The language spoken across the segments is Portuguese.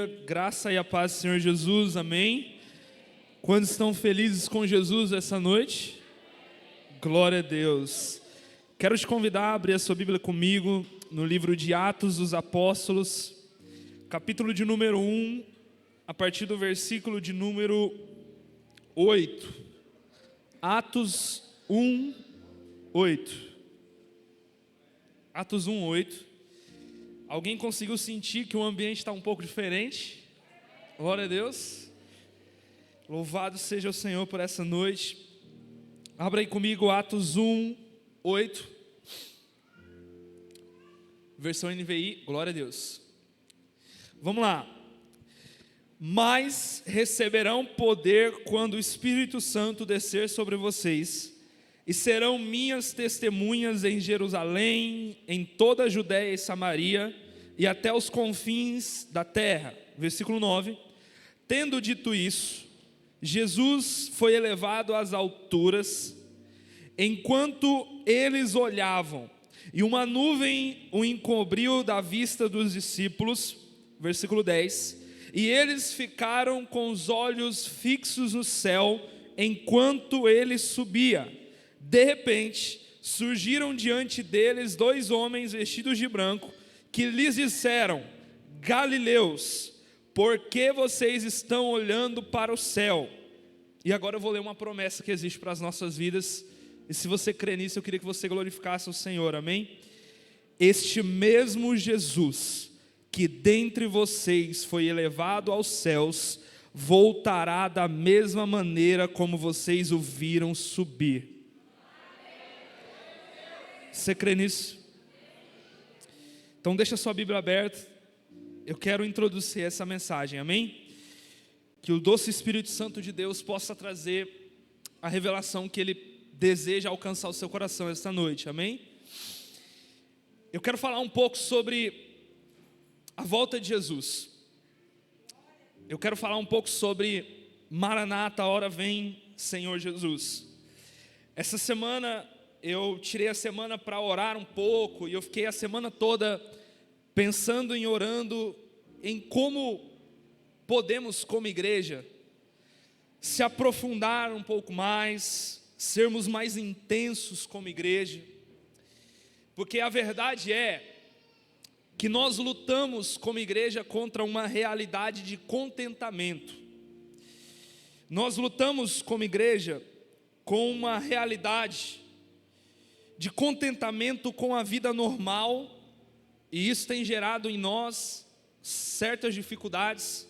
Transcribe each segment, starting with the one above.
dia, graça e a paz do Senhor Jesus, amém? Quantos estão felizes com Jesus essa noite? Glória a Deus. Quero te convidar a abrir a sua Bíblia comigo no livro de Atos dos Apóstolos, capítulo de número 1, a partir do versículo de número 8. Atos 1, 8. Atos 1, 8. Alguém conseguiu sentir que o ambiente está um pouco diferente? Glória a Deus. Louvado seja o Senhor por essa noite. Abra aí comigo Atos 1, 8. Versão NVI, glória a Deus. Vamos lá. Mas receberão poder quando o Espírito Santo descer sobre vocês, e serão minhas testemunhas em Jerusalém, em toda a Judéia e Samaria, e até os confins da terra. Versículo 9. Tendo dito isso, Jesus foi elevado às alturas, enquanto eles olhavam, e uma nuvem o encobriu da vista dos discípulos. Versículo 10. E eles ficaram com os olhos fixos no céu, enquanto ele subia. De repente, surgiram diante deles dois homens vestidos de branco, que lhes disseram: Galileus, por que vocês estão olhando para o céu? E agora eu vou ler uma promessa que existe para as nossas vidas, e se você crê nisso, eu queria que você glorificasse o Senhor, amém? Este mesmo Jesus, que dentre vocês foi elevado aos céus, voltará da mesma maneira como vocês o viram subir. Você crê nisso? Então deixa a sua Bíblia aberta. Eu quero introduzir essa mensagem, amém? Que o doce Espírito Santo de Deus possa trazer a revelação que Ele deseja alcançar o seu coração esta noite, amém? Eu quero falar um pouco sobre a volta de Jesus. Eu quero falar um pouco sobre Maranata, a hora vem, Senhor Jesus. Essa semana eu tirei a semana para orar um pouco, e eu fiquei a semana toda pensando em orando, em como podemos como igreja se aprofundar um pouco mais, sermos mais intensos como igreja, porque a verdade é que nós lutamos como igreja contra uma realidade de contentamento. Nós lutamos como igreja com uma realidade de contentamento com a vida normal, e isso tem gerado em nós certas dificuldades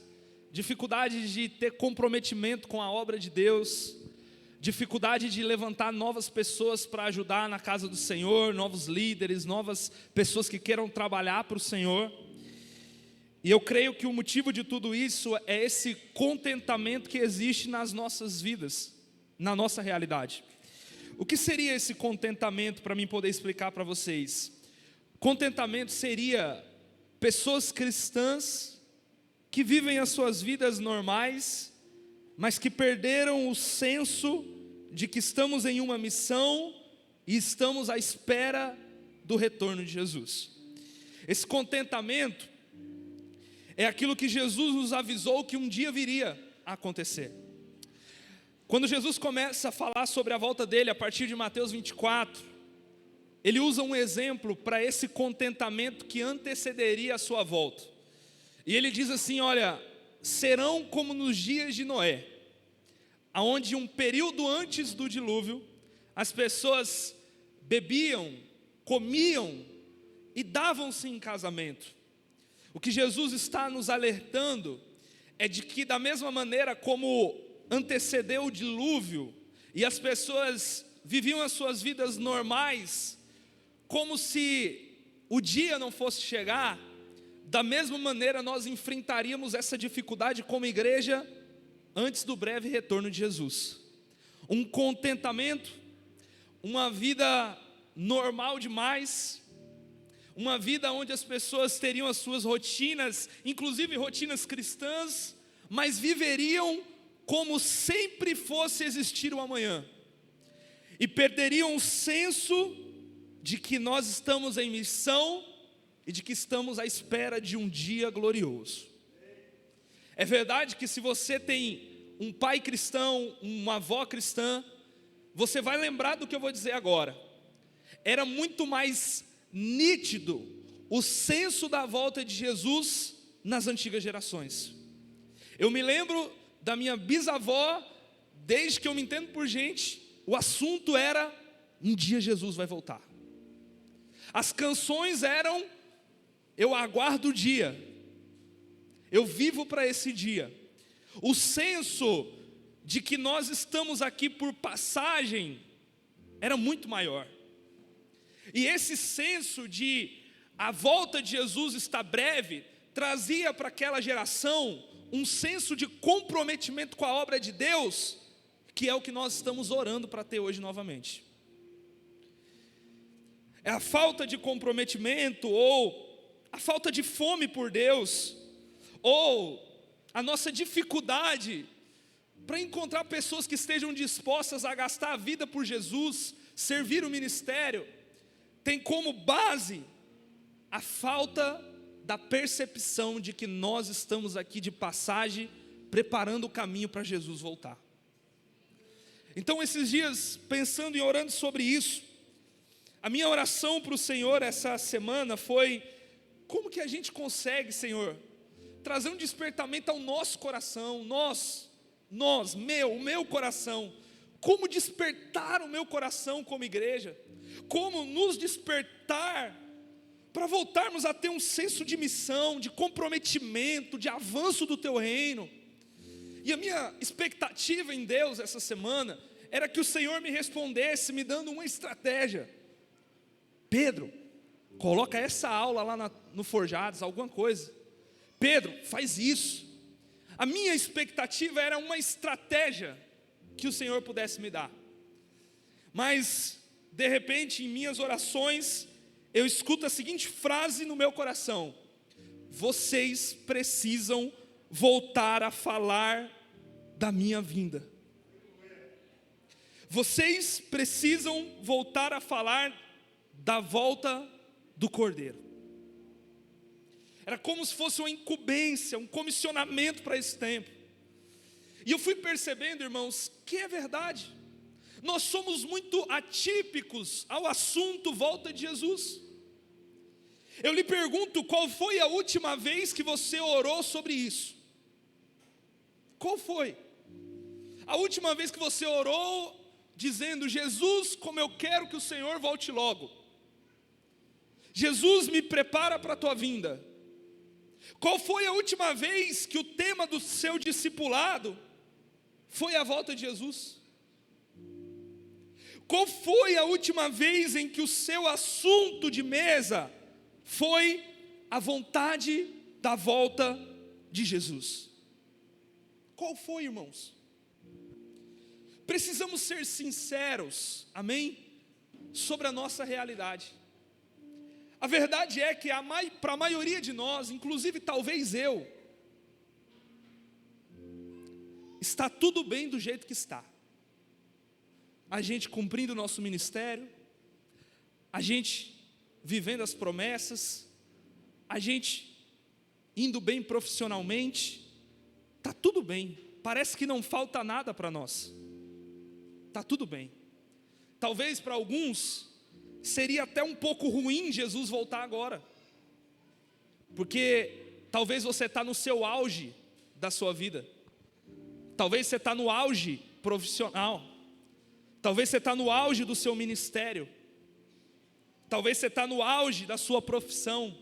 de ter comprometimento com a obra de Deus, dificuldade de levantar novas pessoas para ajudar na casa do Senhor, novos líderes, novas pessoas que queiram trabalhar para o Senhor. E eu creio que o motivo de tudo isso é esse contentamento que existe nas nossas vidas, na nossa realidade. O que seria esse contentamento, para mim poder explicar para vocês? Contentamento seria pessoas cristãs que vivem as suas vidas normais, mas que perderam o senso de que estamos em uma missão e estamos à espera do retorno de Jesus. Esse contentamento é aquilo que Jesus nos avisou que um dia viria a acontecer. Quando Jesus começa a falar sobre a volta dele, a partir de Mateus 24, ele usa um exemplo para esse contentamento que antecederia a sua volta. E ele diz assim: olha, serão como nos dias de Noé, onde um período antes do dilúvio, as pessoas bebiam, comiam e davam-se em casamento. O que Jesus está nos alertando é de que, da mesma maneira como antecedeu o dilúvio, e as pessoas viviam as suas vidas normais, como se o dia não fosse chegar, da mesma maneira nós enfrentaríamos essa dificuldade como igreja antes do breve retorno de Jesus. Um contentamento, uma vida normal demais, uma vida onde as pessoas teriam as suas rotinas, inclusive rotinas cristãs, mas viveriam como sempre fosse existir o amanhã, e perderiam o senso de que nós estamos em missão e de que estamos à espera de um dia glorioso. É verdade que se você tem um pai cristão, uma avó cristã, você vai lembrar do que eu vou dizer agora. Era muito mais nítido o senso da volta de Jesus nas antigas gerações. Eu me lembro da minha bisavó, desde que eu me entendo por gente, o assunto era: um dia Jesus vai voltar. As canções eram: eu aguardo o dia, eu vivo para esse dia. O senso de que nós estamos aqui por passagem era muito maior. E esse senso de a volta de Jesus está breve, trazia para aquela geração um senso de comprometimento com a obra de Deus, que é o que nós estamos orando para ter hoje novamente. É a falta de comprometimento, ou a falta de fome por Deus, ou a nossa dificuldade para encontrar pessoas que estejam dispostas a gastar a vida por Jesus, servir o ministério, tem como base a falta da percepção de que nós estamos aqui de passagem, preparando o caminho para Jesus voltar. Então, esses dias, pensando e orando sobre isso, a minha oração para o Senhor essa semana foi: como que a gente consegue, Senhor, trazer um despertamento ao nosso coração, o meu coração, como despertar o meu coração como igreja, como nos despertar para voltarmos a ter um senso de missão, de comprometimento, de avanço do Teu reino. E a minha expectativa em Deus essa semana era que o Senhor me respondesse, me dando uma estratégia. Pedro, coloca essa aula lá no Forjados, alguma coisa. Pedro, faz isso. A minha expectativa era uma estratégia que o Senhor pudesse me dar. Mas, de repente, em minhas orações, eu escuto a seguinte frase no meu coração: vocês precisam voltar a falar da minha vinda. Vocês precisam voltar a falar da volta do Cordeiro. Era como se fosse uma incumbência, um comissionamento para esse tempo. E eu fui percebendo, irmãos, que é verdade. Nós somos muito atípicos ao assunto volta de Jesus. Eu lhe pergunto, qual foi a última vez que você orou sobre isso? Qual foi? A última vez que você orou dizendo: Jesus, como eu quero que o Senhor volte logo. Jesus, me prepara para a tua vinda. Qual foi a última vez que o tema do seu discipulado foi a volta de Jesus? Qual foi a última vez em que o seu assunto de mesa foi a vontade da volta de Jesus? Qual foi, irmãos? Precisamos ser sinceros, amém? Sobre a nossa realidade. A verdade é que para a maioria de nós, inclusive talvez eu, está tudo bem do jeito que está. A gente cumprindo o nosso ministério, a gente vivendo as promessas, a gente indo bem profissionalmente, está tudo bem, parece que não falta nada para nós, está tudo bem. Talvez para alguns seria até um pouco ruim Jesus voltar agora, porque talvez você está no seu auge da sua vida, talvez você está no auge profissional, talvez você está no auge do seu ministério, talvez você está no auge da sua profissão,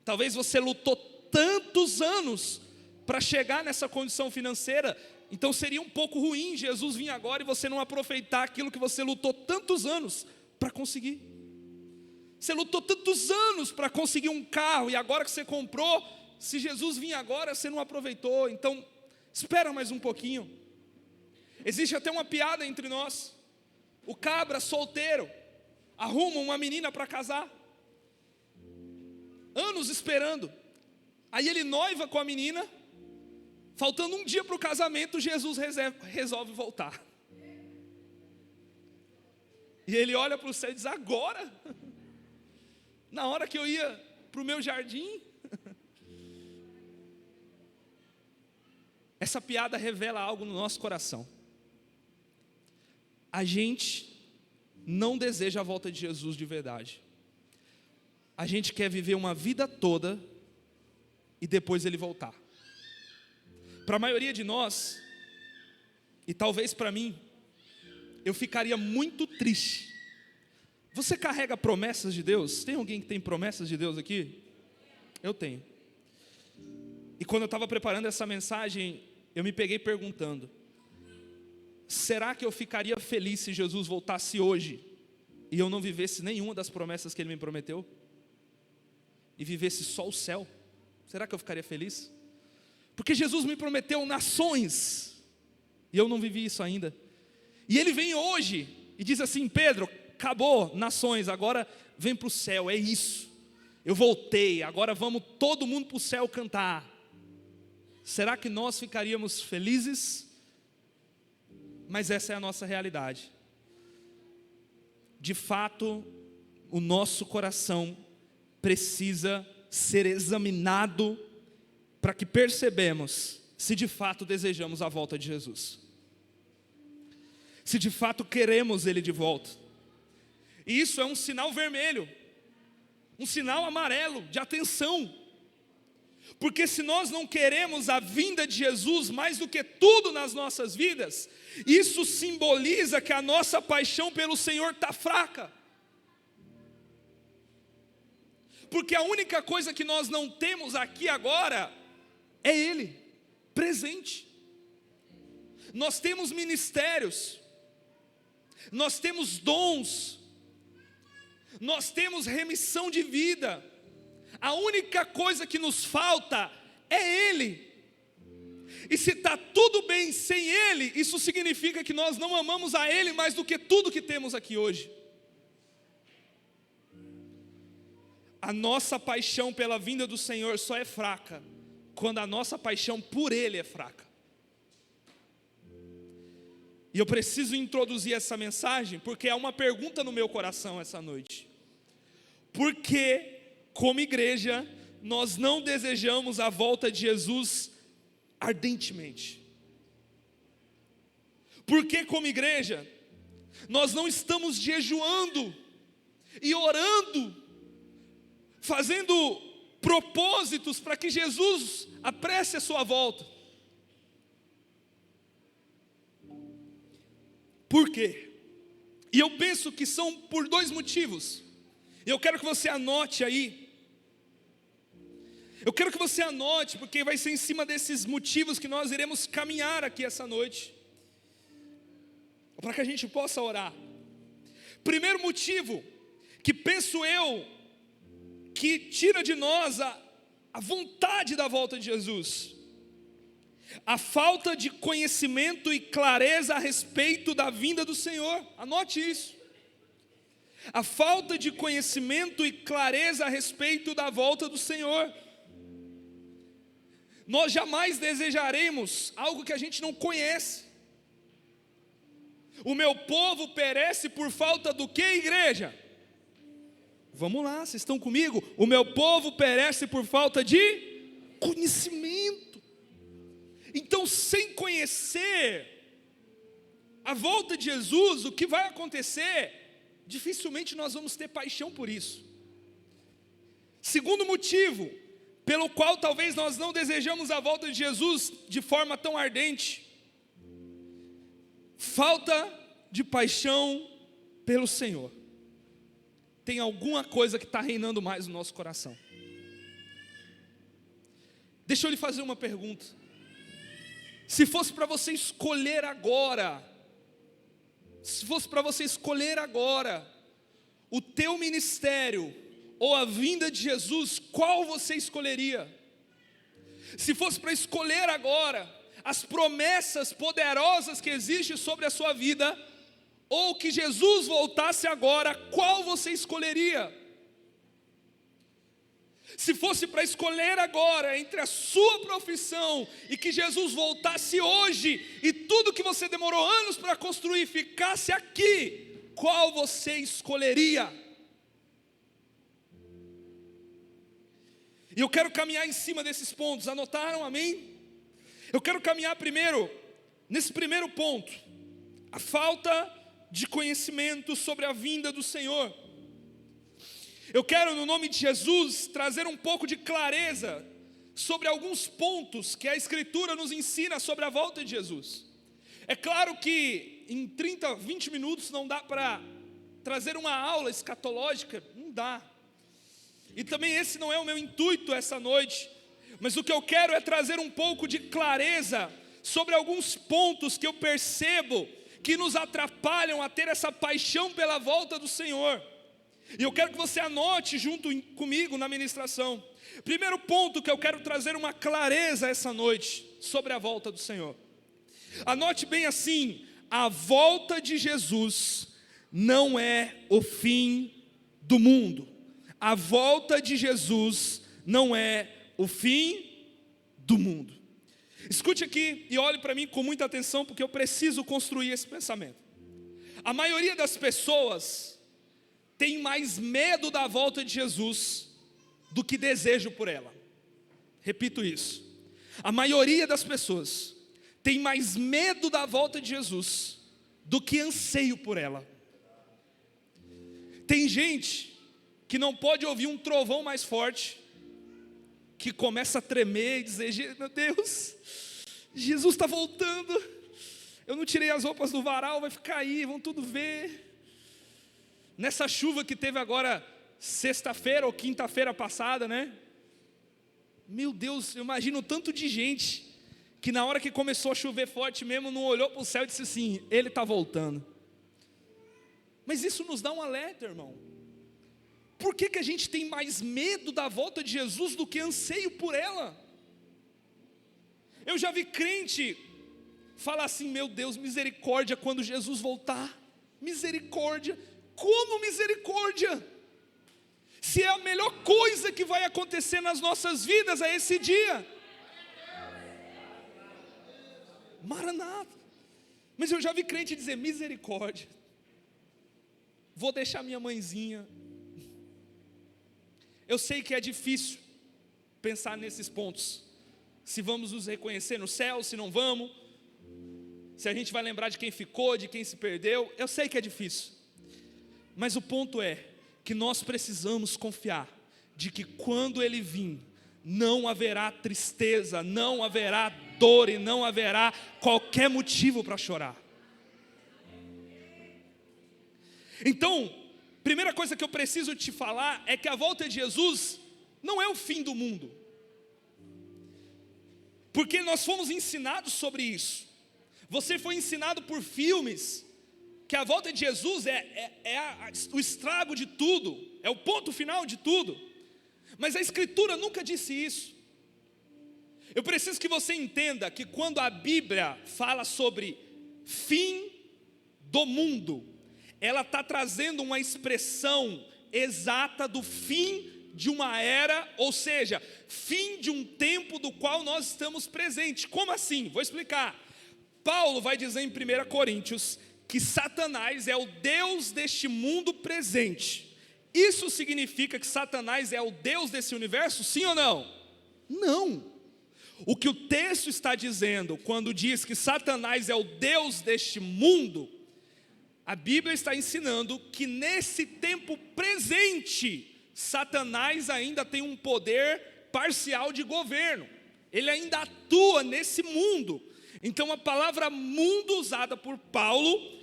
talvez você lutou tantos anos para chegar nessa condição financeira, então seria um pouco ruim Jesus vir agora e você não aproveitar aquilo que você lutou tantos anos para conseguir. Você lutou tantos anos para conseguir um carro, e agora que você comprou, se Jesus vir agora, você não aproveitou. Então, espera mais um pouquinho. Existe até uma piada entre nós: o cabra solteiro arruma uma menina para casar, anos esperando, aí ele noiva com a menina, faltando um dia para o casamento, Jesus resolve voltar. E ele olha para o céu e diz: agora? Na hora que eu ia para o meu jardim? essa piada revela algo no nosso coração. A gente não deseja a volta de Jesus de verdade. A gente quer viver uma vida toda e depois ele voltar. Para a maioria de nós, e talvez para mim, eu ficaria muito triste. Você carrega promessas de Deus? Tem alguém que tem promessas de Deus aqui? Eu tenho. E quando eu estava preparando essa mensagem, eu me peguei perguntando: será que eu ficaria feliz se Jesus voltasse hoje e eu não vivesse nenhuma das promessas que Ele me prometeu? E vivesse só o céu? Será que eu ficaria feliz? Porque Jesus me prometeu nações e eu não vivi isso ainda. E Ele vem hoje e diz assim: Pedro, acabou nações, agora vem para o céu, é isso. Eu voltei, agora vamos todo mundo para o céu cantar. Será que nós ficaríamos felizes? Mas essa é a nossa realidade. De fato, o nosso coração precisa ser examinado para que percebamos se de fato desejamos a volta de Jesus. Se de fato queremos Ele de volta. E isso é um sinal vermelho, um sinal amarelo de atenção. Porque se nós não queremos a vinda de Jesus mais do que tudo nas nossas vidas, isso simboliza que a nossa paixão pelo Senhor está fraca. Porque a única coisa que nós não temos aqui agora é Ele, presente. Nós temos ministérios, nós temos dons, nós temos remissão de vida. A única coisa que nos falta é Ele. E se está tudo bem sem Ele, isso significa que nós não amamos a Ele mais do que tudo que temos aqui hoje. A nossa paixão pela vinda do Senhor só é fraca quando a nossa paixão por Ele é fraca. E eu preciso introduzir essa mensagem porque há uma pergunta no meu coração essa noite. Por que, como igreja, nós não desejamos a volta de Jesus ardentemente? Por que, como igreja, nós não estamos jejuando e orando, fazendo propósitos para que Jesus apresse a sua volta? Por quê? E eu penso que são por dois motivos. Eu quero que você anote aí. Eu quero que você anote, porque vai ser em cima desses motivos que nós iremos caminhar aqui essa noite, para que a gente possa orar. Primeiro motivo, que penso eu, que tira de nós a vontade da volta de Jesus: a falta de conhecimento e clareza a respeito da vinda do Senhor. Anote isso. A falta de conhecimento e clareza a respeito da volta do Senhor. Nós jamais desejaremos algo que a gente não conhece. O meu povo perece por falta do que, igreja? Vamos lá, vocês estão comigo? O meu povo perece por falta de conhecimento. Então, sem conhecer a volta de Jesus, o que vai acontecer? Dificilmente nós vamos ter paixão por isso. Segundo motivo, pelo qual talvez nós não desejamos a volta de Jesus de forma tão ardente: falta de paixão pelo Senhor. Tem alguma coisa que está reinando mais no nosso coração. Deixa eu lhe fazer uma pergunta. Se fosse para você escolher agora, o teu ministério ou a vinda de Jesus, qual você escolheria? Se fosse para escolher agora as promessas poderosas que existem sobre a sua vida, ou que Jesus voltasse agora, qual você escolheria? Se fosse para escolher agora entre a sua profissão e que Jesus voltasse hoje, e tudo que você demorou anos para construir ficasse aqui, qual você escolheria? E eu quero caminhar em cima desses pontos. Anotaram? Amém? Eu quero caminhar primeiro, nesse primeiro ponto, a falta de conhecimento sobre a vinda do Senhor. Eu quero, no nome de Jesus, trazer um pouco de clareza sobre alguns pontos que a Escritura nos ensina sobre a volta de Jesus. É claro que em 30, 20 minutos não dá para trazer uma aula escatológica, não dá. E também esse não é o meu intuito essa noite, mas o que eu quero é trazer um pouco de clareza sobre alguns pontos que eu percebo que nos atrapalham a ter essa paixão pela volta do Senhor. E eu quero que você anote junto comigo na ministração. Primeiro ponto que eu quero trazer uma clareza essa noite sobre a volta do Senhor. Anote bem assim: a volta de Jesus não é o fim do mundo. A volta de Jesus não é o fim do mundo. Escute aqui e olhe para mim com muita atenção, porque eu preciso construir esse pensamento. A maioria das pessoas tem mais medo da volta de Jesus do que desejo por ela. Repito isso. A maioria das pessoas tem mais medo da volta de Jesus do que anseio por ela. Tem gente que não pode ouvir um trovão mais forte, que começa a tremer e dizer: meu Deus, Jesus está voltando, eu não tirei as roupas do varal, vai ficar aí, vão tudo ver. Nessa chuva que teve agora, sexta-feira ou quinta-feira passada, né? Meu Deus, eu imagino o tanto de gente que na hora que começou a chover forte mesmo, não olhou para o céu e disse assim: Ele está voltando. Mas isso nos dá um alerta, irmão. Por que a gente tem mais medo da volta de Jesus do que anseio por ela? Eu já vi crente falar assim: meu Deus, misericórdia quando Jesus voltar. Misericórdia. Como misericórdia? Se é a melhor coisa que vai acontecer nas nossas vidas é esse dia. Maranata. Mas eu já vi crente dizer: misericórdia, vou deixar minha mãezinha. Eu sei que é difícil pensar nesses pontos. Se vamos nos reconhecer no céu, se não vamos. Se a gente vai lembrar de quem ficou, de quem se perdeu. Eu sei que é difícil. Mas o ponto é que nós precisamos confiar de que quando Ele vir, não haverá tristeza, não haverá dor e não haverá qualquer motivo para chorar. Então, primeira coisa que eu preciso te falar é que a volta de Jesus não é o fim do mundo. Porque nós fomos ensinados sobre isso. Você foi ensinado por filmes que a volta de Jesus o estrago de tudo, é o ponto final de tudo. Mas a Escritura nunca disse isso. Eu preciso que você entenda que quando a Bíblia fala sobre fim do mundo, ela está trazendo uma expressão exata do fim de uma era, ou seja, fim de um tempo do qual nós estamos presentes. Como assim? Vou explicar. Paulo vai dizer em 1 Coríntios que Satanás é o Deus deste mundo presente. Isso significa que Satanás é o Deus desse universo, sim ou não? Não. O que o texto está dizendo quando diz que Satanás é o Deus deste mundo, a Bíblia está ensinando que nesse tempo presente, Satanás ainda tem um poder parcial de governo. Ele ainda atua nesse mundo. Então a palavra mundo usada por Paulo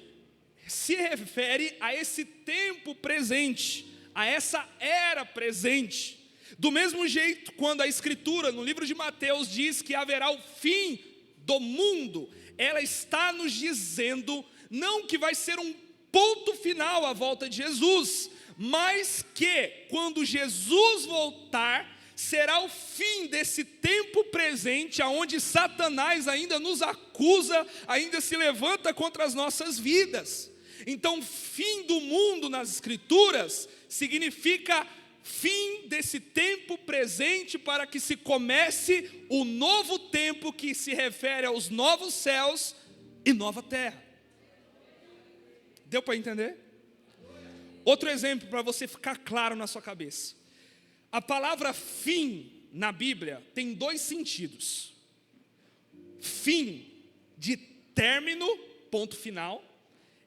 se refere a esse tempo presente, a essa era presente. Do mesmo jeito, quando a Escritura, no livro de Mateus, diz que haverá o fim do mundo, ela está nos dizendo, não que vai ser um ponto final à volta de Jesus, mas que, quando Jesus voltar, será o fim desse tempo presente, onde Satanás ainda nos acusa, ainda se levanta contra as nossas vidas. Então, fim do mundo nas Escrituras significa fim desse tempo presente para que se comece o novo tempo que se refere aos novos céus e nova terra. Deu para entender? Outro exemplo para você ficar claro na sua cabeça. A palavra fim na Bíblia tem dois sentidos. fim de término, ponto final,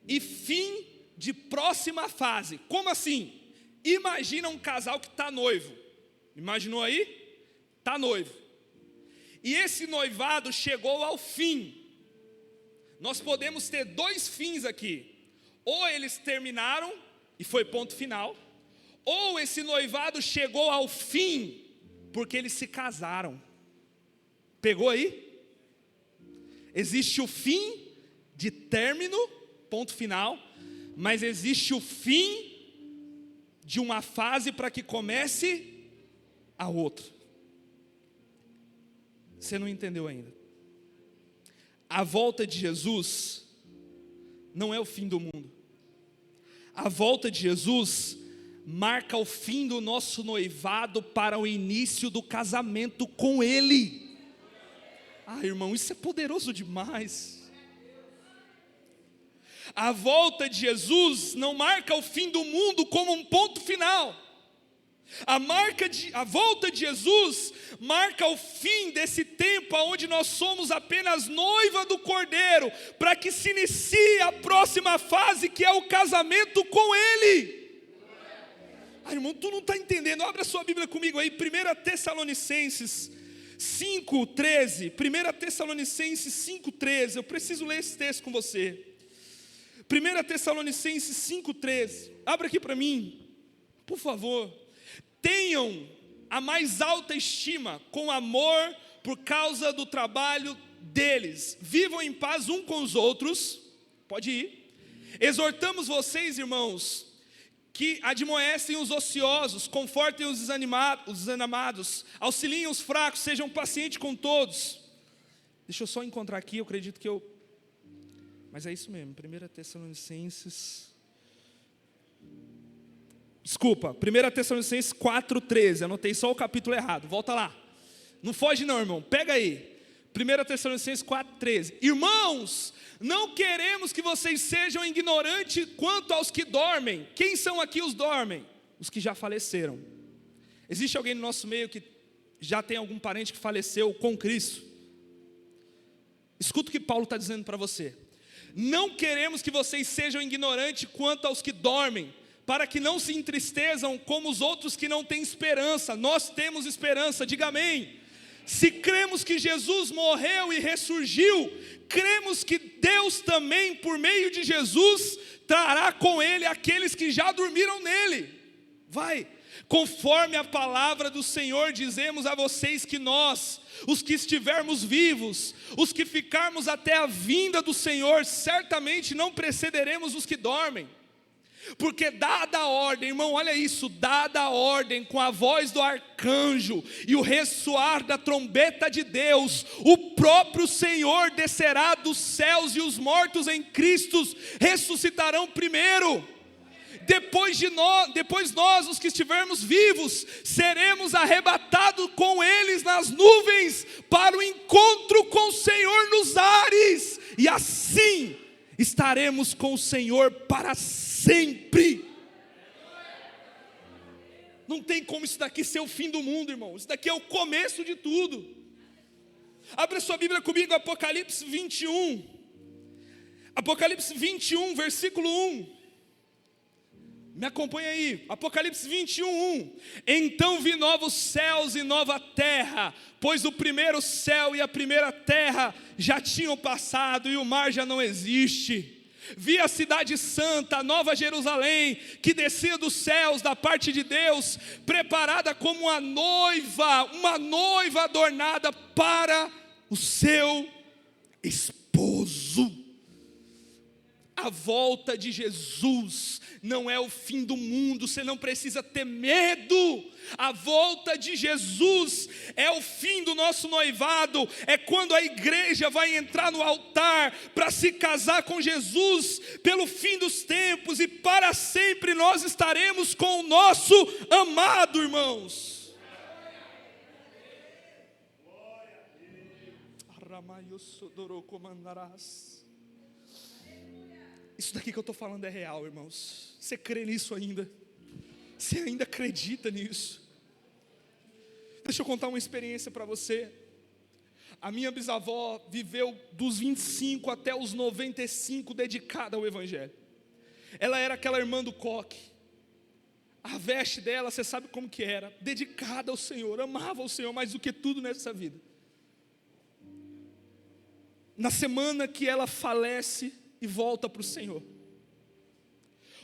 e fim de próxima fase. Como assim? Imagina um casal que está noivo. Imaginou aí? Está noivo. E esse noivado chegou ao fim. Nós podemos ter dois fins aqui. Ou eles terminaram e foi ponto final, ou esse noivado chegou ao fim porque eles se casaram. Pegou aí? Existe o fim de término, ponto final, mas existe o fim de uma fase para que comece a outra. Você não entendeu ainda. A volta de Jesus não é o fim do mundo. A volta de Jesus marca o fim do nosso noivado para o início do casamento com Ele. Ah, irmão, isso é poderoso demais. A volta de Jesus não marca o fim do mundo como um ponto final. A volta de Jesus marca o fim desse tempo onde nós somos apenas noiva do Cordeiro, para que se inicie a próxima fase, que é o casamento com Ele. Ah, irmão, tu não está entendendo. Abra sua Bíblia comigo aí, 1 Tessalonicenses 5,13. 1 Tessalonicenses 5,13. Eu preciso ler esse texto com você. 1 Tessalonicenses 5,13. Abra aqui para mim, por favor. Tenham a mais alta estima, com amor, por causa do trabalho deles. Vivam em paz um com os outros. Pode ir. Exortamos vocês, irmãos, que admoestem os ociosos, confortem os desanimados, auxiliem os fracos, sejam pacientes com todos. Deixa eu só encontrar aqui, eu acredito que eu... Mas é isso mesmo, 1 Tessalonicenses... Desculpa, 1 Tessalonicenses 4,13, anotei só o capítulo errado, volta lá. Não foge não, irmão, pega aí. 1 Tessalonicenses 4,13. Irmãos, não queremos que vocês sejam ignorantes quanto aos que dormem. Quem são aqui os dormem? Os que já faleceram. Existe alguém no nosso meio que já tem algum parente que faleceu com Cristo? Escuta o que Paulo está dizendo para você. Não queremos que vocês sejam ignorantes quanto aos que dormem, para que não se entristeçam como os outros que não têm esperança. Nós temos esperança, diga amém. Se cremos que Jesus morreu e ressurgiu, cremos que Deus também, por meio de Jesus, trará com Ele aqueles que já dormiram nele. Vai, conforme a palavra do Senhor, dizemos a vocês que nós, os que estivermos vivos, os que ficarmos até a vinda do Senhor, certamente não precederemos os que dormem. Porque dada a ordem, irmão, olha isso, dada a ordem com a voz do arcanjo e o ressoar da trombeta de Deus, o próprio Senhor descerá dos céus e os mortos em Cristo ressuscitarão primeiro. Depois nós, os que estivermos vivos, seremos arrebatados com eles nas nuvens para o encontro com o Senhor nos ares, e assim estaremos com o Senhor para sempre. Não tem como isso daqui ser o fim do mundo, irmão. Isso daqui é o começo de tudo. Abre sua Bíblia comigo, Apocalipse 21. Apocalipse 21, versículo 1. Me acompanha aí, Apocalipse 21, 1. Então vi novos céus e nova terra, pois o primeiro céu e a primeira terra já tinham passado e o mar já não existe. Vi a cidade santa, a nova Jerusalém, que descia dos céus da parte de Deus, preparada como uma noiva adornada para o seu esposo. A volta de Jesus não é o fim do mundo, você não precisa ter medo. A volta de Jesus é o fim do nosso noivado, é quando a igreja vai entrar no altar para se casar com Jesus pelo fim dos tempos, e para sempre nós estaremos com o nosso amado, irmãos. Isso daqui que eu estou falando é real, irmãos. Você crê nisso ainda? Você ainda acredita nisso? Deixa eu contar uma experiência para você. A minha bisavó viveu dos 25 até os 95 dedicada ao Evangelho. Ela era aquela irmã do coque. A veste dela, você sabe como que era, dedicada ao Senhor, amava o Senhor mais do que tudo nessa vida. Na semana que ela falece e volta para o Senhor,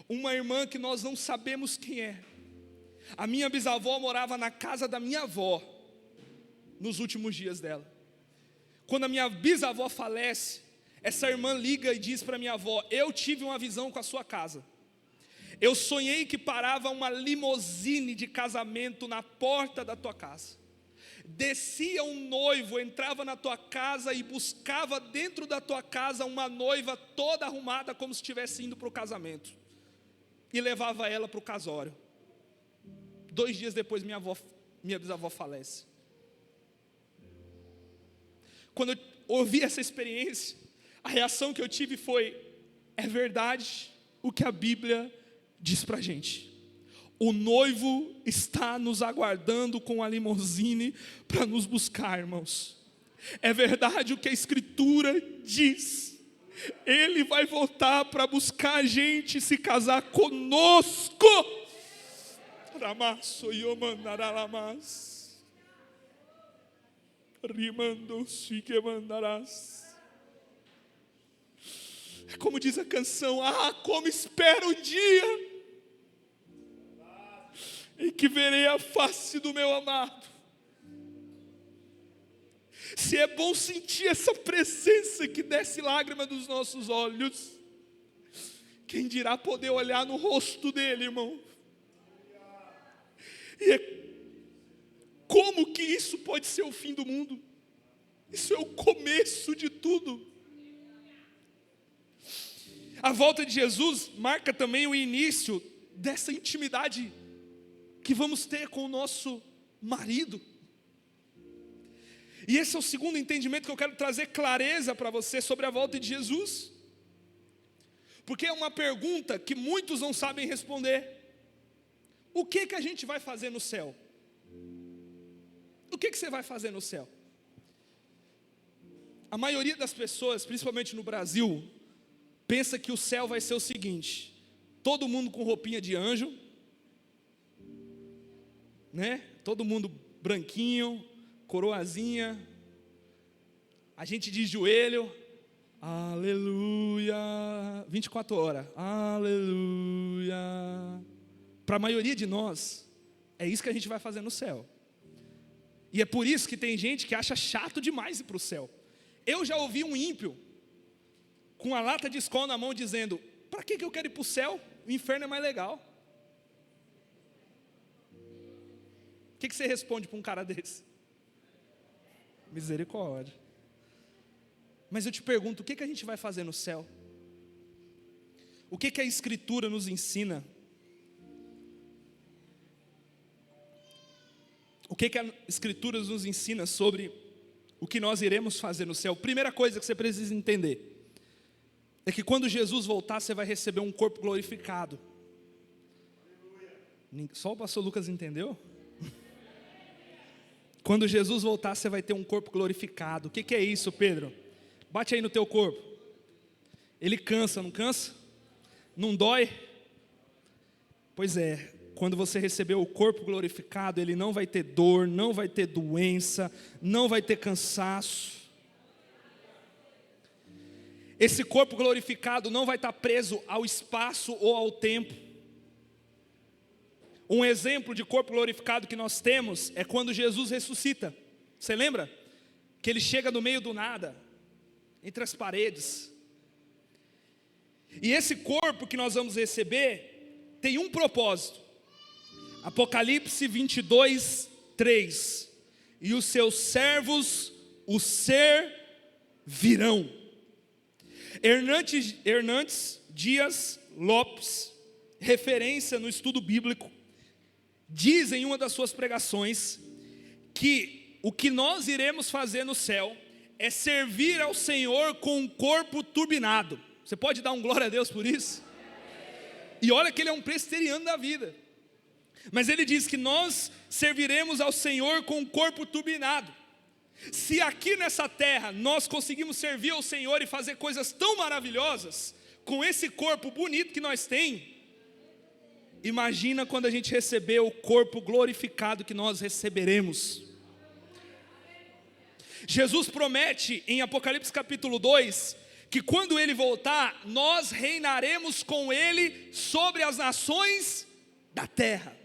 uma irmã que nós não sabemos quem é, a minha bisavó morava na casa da minha avó, nos últimos dias dela. Quando a minha bisavó falece, essa irmã liga e diz para minha avó: eu tive uma visão com a sua casa. Eu sonhei que parava uma limusine de casamento na porta da tua casa. Descia um noivo, entrava na tua casa e buscava dentro da tua casa uma noiva toda arrumada como se estivesse indo para o casamento. E levava ela para o casório. 2 dias depois minha bisavó falece. Quando eu ouvi essa experiência, a reação que eu tive foi: é verdade o que a Bíblia diz para a gente. O noivo está nos aguardando com a limusine para nos buscar, irmãos. É verdade o que a Escritura diz. Ele vai voltar para buscar a gente e se casar conosco. Ramasso yomandaralamas. Rimando-se que mandarás. É como diz a canção: ah, como espero o dia em que verei a face do meu amado. Se é bom sentir essa presença que desce lágrima dos nossos olhos, quem dirá poder olhar no rosto dele, irmão? E como que isso pode ser o fim do mundo? Isso é o começo de tudo. A volta de Jesus marca também o início dessa intimidade que vamos ter com o nosso marido. E esse é o segundo entendimento que eu quero trazer clareza para você sobre a volta de Jesus. Porque é uma pergunta que muitos não sabem responder. O que a gente vai fazer no céu? O que você vai fazer no céu? A maioria das pessoas, principalmente no Brasil, pensa que o céu vai ser o seguinte: todo mundo com roupinha de anjo, né? Todo mundo branquinho, coroazinha, a gente de joelho, aleluia, 24 horas, aleluia. Para a maioria de nós, é isso que a gente vai fazer no céu. E é por isso que tem gente que acha chato demais ir para o céu. Eu já ouvi um ímpio com a lata de Skol na mão dizendo: para que eu quero ir para o céu? O inferno é mais legal. O que você responde para um cara desse? Misericórdia. Mas eu te pergunto, o que a gente vai fazer no céu? O que a Escritura nos ensina? O que a Escritura nos ensina sobre o que nós iremos fazer no céu? Primeira coisa que você precisa entender é que quando Jesus voltar, você vai receber um corpo glorificado. Só o pastor Lucas entendeu? Quando Jesus voltar, você vai ter um corpo glorificado. O que é isso, Pedro? Bate aí no teu corpo. Ele cansa, não cansa? Não dói? Pois é, quando você receber o corpo glorificado, ele não vai ter dor, não vai ter doença, não vai ter cansaço. Esse corpo glorificado não vai estar preso ao espaço ou ao tempo. Um exemplo de corpo glorificado que nós temos é quando Jesus ressuscita. Você lembra? Que ele chega no meio do nada, entre as paredes. E esse corpo que nós vamos receber tem um propósito. Apocalipse 22, 3. E os seus servos o servirão. Hernandes Dias Lopes, referência no estudo bíblico, diz em uma das suas pregações que o que nós iremos fazer no céu é servir ao Senhor com um corpo turbinado. Você pode dar um glória a Deus por isso? E olha que ele é um presbiteriano da vida. Mas ele diz que nós serviremos ao Senhor com um corpo turbinado. Se aqui nessa terra nós conseguimos servir ao Senhor e fazer coisas tão maravilhosas, com esse corpo bonito que nós temos, imagina quando a gente receber o corpo glorificado que nós receberemos. Jesus promete em Apocalipse capítulo 2, que quando Ele voltar, nós reinaremos com Ele sobre as nações da terra.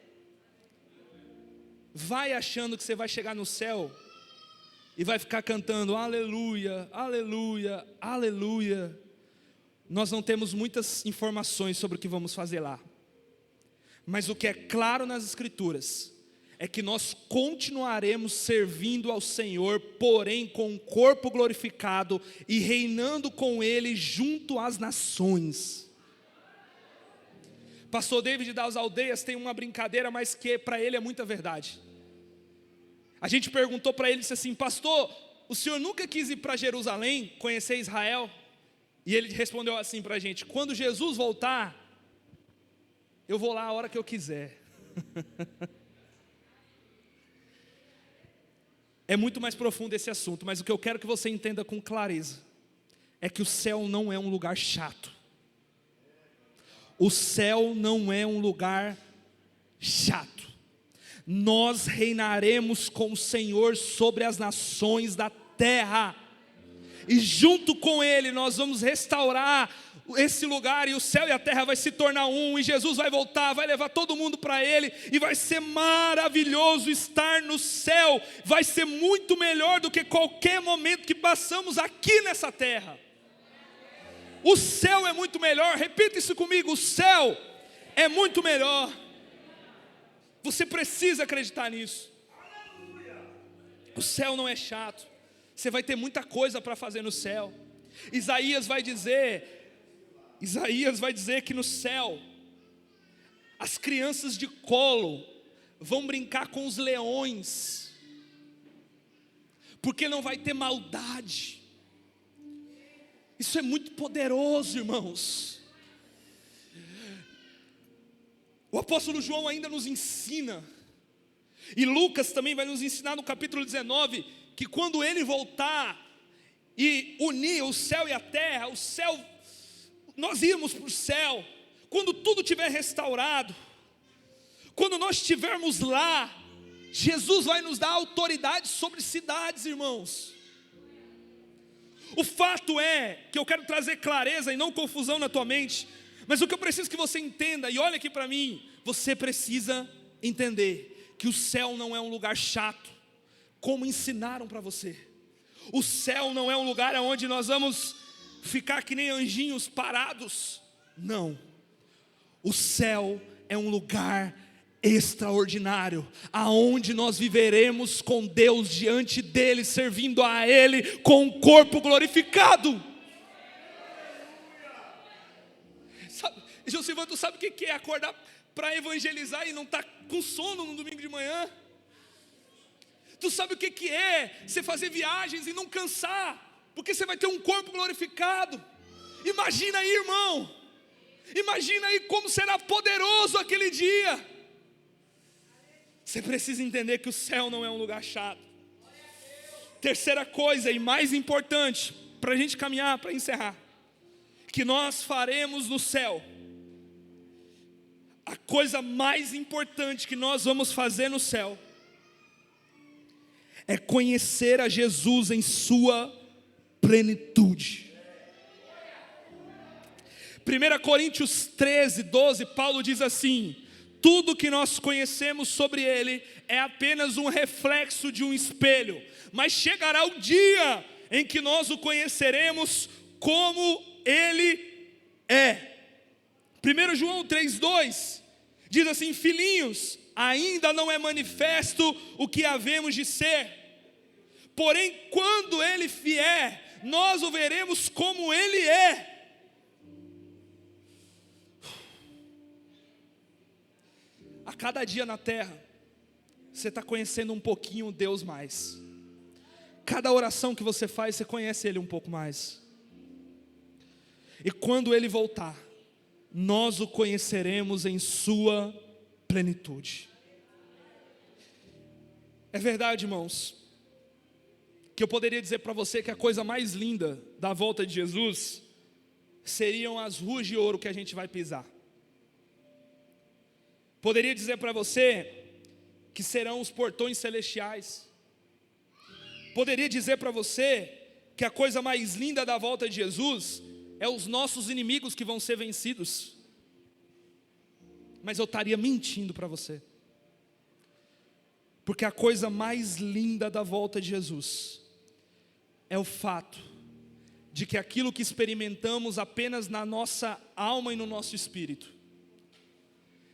Vai achando que você vai chegar no céu e vai ficar cantando aleluia, aleluia, aleluia. Nós não temos muitas informações sobre o que vamos fazer lá, mas o que é claro nas Escrituras é que nós continuaremos servindo ao Senhor, porém com um corpo glorificado e reinando com Ele junto às nações. Pastor David das Aldeias tem uma brincadeira, mas que para ele é muita verdade. A gente perguntou para ele, disse assim: pastor, o senhor nunca quis ir para Jerusalém, conhecer Israel? E ele respondeu assim para a gente: quando Jesus voltar, eu vou lá a hora que eu quiser. É muito mais profundo esse assunto, mas o que eu quero que você entenda com clareza é que o céu não é um lugar chato. O céu não é um lugar chato. Nós reinaremos com o Senhor sobre as nações da terra, e junto com Ele nós vamos restaurar esse lugar, e o céu e a terra vai se tornar um, e Jesus vai voltar, vai levar todo mundo para Ele, e vai ser maravilhoso estar no céu. Vai ser muito melhor do que qualquer momento que passamos aqui nessa terra. O céu é muito melhor, repita isso comigo: o céu é muito melhor. Você precisa acreditar nisso. O céu não é chato, você vai ter muita coisa para fazer no céu. Isaías vai dizer que no céu as crianças de colo vão brincar com os leões, porque não vai ter maldade. Isso é muito poderoso, irmãos. O apóstolo João ainda nos ensina, e Lucas também vai nos ensinar no capítulo 19, que quando Ele voltar e unir o céu e a terra, o céu, nós irmos para o céu, quando tudo estiver restaurado, quando nós estivermos lá, Jesus vai nos dar autoridade sobre cidades, irmãos. O fato é que eu quero trazer clareza e não confusão na tua mente, mas o que eu preciso que você entenda, e olha aqui para mim, você precisa entender que o céu não é um lugar chato, como ensinaram para você. O céu não é um lugar onde nós vamos ficar que nem anjinhos parados. Não. O céu é um lugar extraordinário, aonde nós viveremos com Deus diante dEle, servindo a Ele com um corpo glorificado. Josivan, tu sabe o que é acordar para evangelizar e não estar com sono no domingo de manhã? Tu sabe o que é você fazer viagens e não cansar, porque você vai ter um corpo glorificado. Imagina aí, irmão, imagina aí como será poderoso aquele dia. Você precisa entender que o céu não é um lugar chato. Terceira coisa e mais importante, para a gente caminhar, para encerrar, que nós faremos no céu. A coisa mais importante que nós vamos fazer no céu é conhecer a Jesus em sua plenitude. 1 Coríntios 13, 12, Paulo diz assim: tudo que nós conhecemos sobre Ele é apenas um reflexo de um espelho, mas chegará o dia em que nós o conheceremos como Ele é. 1 João 3,2 diz assim: filhinhos, ainda não é manifesto o que havemos de ser, porém quando Ele vier, nós o veremos como Ele é. A cada dia na terra, você está conhecendo um pouquinho Deus mais. Cada oração que você faz, você conhece Ele um pouco mais. E quando Ele voltar, nós o conheceremos em sua plenitude. É verdade, irmãos. que eu poderia dizer para você que a coisa mais linda da volta de Jesus seriam as ruas de ouro que a gente vai pisar. Poderia dizer para você que serão os portões celestiais. Poderia dizer para você que a coisa mais linda da volta de Jesus é os nossos inimigos que vão ser vencidos. Mas eu estaria mentindo para você. Porque a coisa mais linda da volta de Jesus é o fato de que aquilo que experimentamos apenas na nossa alma e no nosso espírito,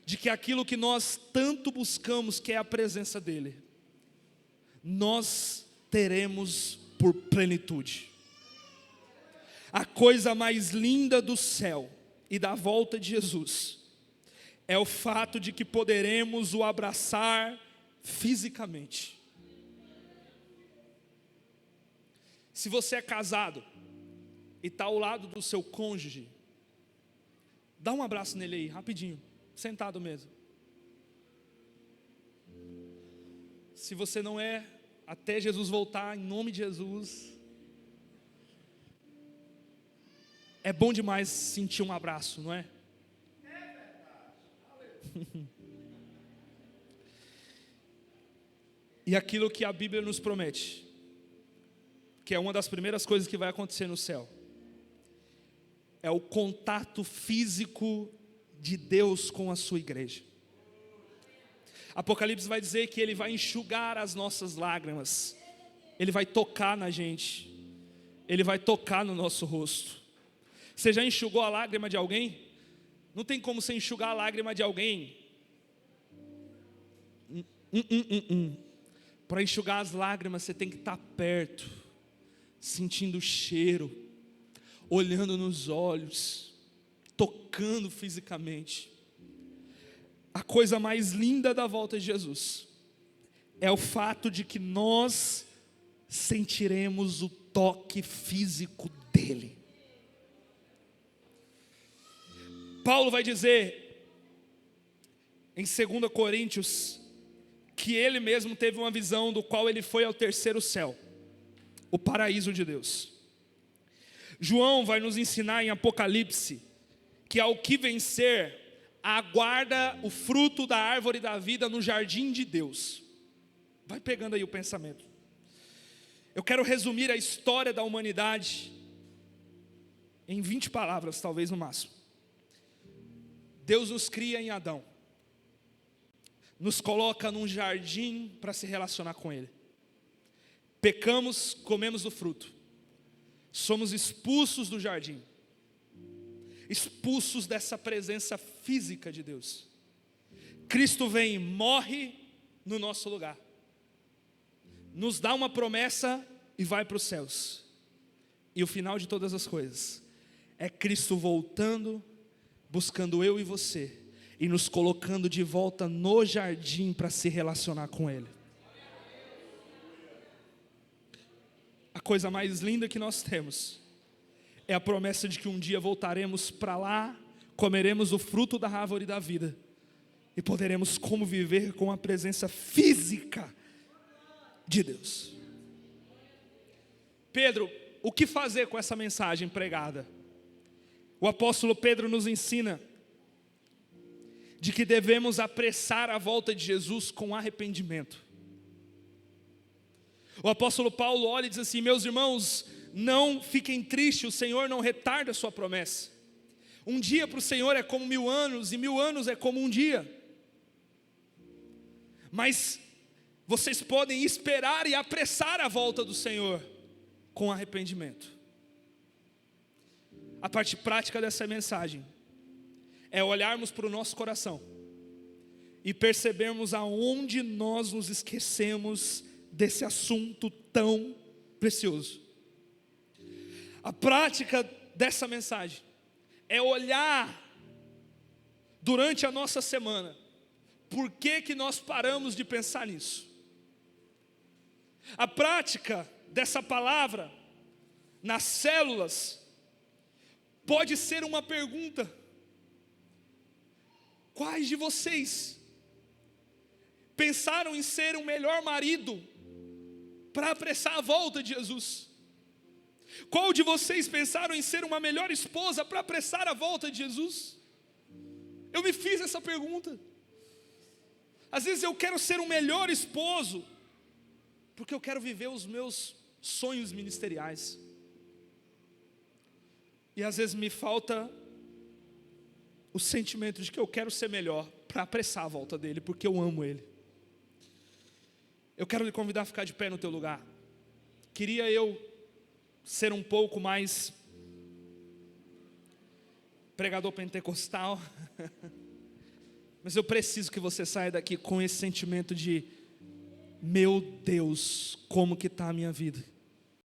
de que aquilo que nós tanto buscamos, que é a presença dEle, nós teremos por plenitude. A coisa mais linda do céu e da volta de Jesus é o fato de que poderemos o abraçar fisicamente. Se você é casado e está ao lado do seu cônjuge, dá um abraço nele aí, rapidinho, sentado mesmo. Se você não é, até Jesus voltar, em nome de Jesus, é bom demais sentir um abraço, não é? E aquilo que a Bíblia nos promete, que é uma das primeiras coisas que vai acontecer no céu, é o contato físico de Deus com a sua igreja. Apocalipse vai dizer que Ele vai enxugar as nossas lágrimas, Ele vai tocar na gente, Ele vai tocar no nosso rosto. Você já enxugou a lágrima de alguém? Não tem como você enxugar a lágrima de alguém. Para enxugar as lágrimas você tem que estar perto, sentindo o cheiro, olhando nos olhos, tocando fisicamente. A coisa mais linda da volta de Jesus é o fato de que nós sentiremos o toque físico dEle. Paulo vai dizer em 2 Coríntios que ele mesmo teve uma visão do qual ele foi ao terceiro céu, o paraíso de Deus. João vai nos ensinar em Apocalipse que ao que vencer aguarda o fruto da árvore da vida no jardim de Deus. Vai pegando aí o pensamento. Eu quero resumir a história da humanidade em 20 palavras, talvez no máximo. Deus nos cria em Adão, nos coloca num jardim para se relacionar com Ele. Pecamos, comemos do fruto, somos expulsos do jardim, expulsos dessa presença física de Deus. Cristo vem, morre no nosso lugar, nos dá uma promessa e vai para os céus. E o final de todas as coisas é Cristo voltando, buscando eu e você, e nos colocando de volta no jardim para se relacionar com Ele. A coisa mais linda que nós temos é a promessa de que um dia voltaremos para lá, comeremos o fruto da árvore da vida e poderemos conviver com a presença física de Deus. Pedro, o que fazer com essa mensagem pregada? O apóstolo Pedro nos ensina de que devemos apressar a volta de Jesus com arrependimento. O apóstolo Paulo olha e diz assim: meus irmãos, não fiquem tristes, o Senhor não retarda a sua promessa. Um dia para o Senhor é como 1000 anos, e 1000 anos é como um dia. Mas vocês podem esperar e apressar a volta do Senhor com arrependimento. A parte prática dessa mensagem é olharmos para o nosso coração e percebermos aonde nós nos esquecemos desse assunto tão precioso. A prática dessa mensagem é olhar durante a nossa semana por que nós paramos de pensar nisso. A prática dessa palavra nas células pode ser uma pergunta: quais de vocês pensaram em ser um melhor marido para apressar a volta de Jesus? Qual de vocês pensaram em ser uma melhor esposa para apressar a volta de Jesus? Eu me fiz essa pergunta. Às vezes eu quero ser um melhor esposo, porque eu quero viver os meus sonhos ministeriais. E às vezes me falta o sentimento de que eu quero ser melhor para apressar a volta dele, porque eu amo ele. Eu quero lhe convidar a ficar de pé no teu lugar. Queria eu ser um pouco mais pregador pentecostal, mas eu preciso que você saia daqui com esse sentimento de: meu Deus, como que está a minha vida?